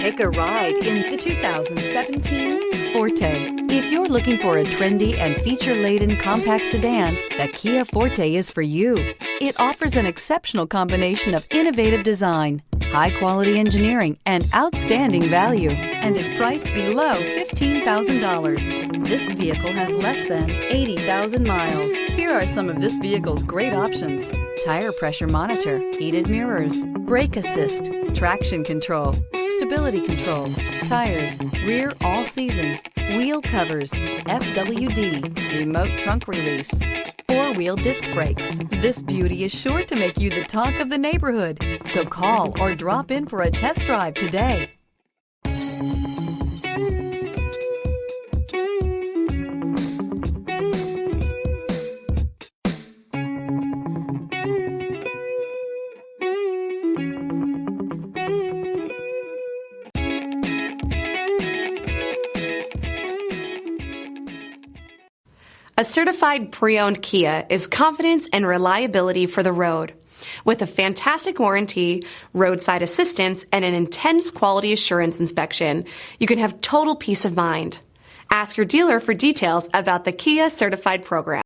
Take a ride in the 2017 Forte. If you're looking for a trendy and feature-laden compact sedan, the Kia Forte is for you. It offers an exceptional combination of innovative design, high-quality engineering, and outstanding value, and is priced below $15,000. This vehicle has less than 80,000 miles. Here are some of this vehicle's great options: tire pressure monitor, heated mirrors, brake assist, traction control, stability control, tires, rear all-season, wheel covers, FWD, remote trunk release, four-wheel disc brakes. This beauty is sure to make you the talk of the neighborhood. So call or drop in for a test drive today. A certified pre-owned Kia is confidence and reliability for the road. With a fantastic warranty, roadside assistance, and an intense quality assurance inspection, you can have total peace of mind. Ask your dealer for details about the Kia Certified program.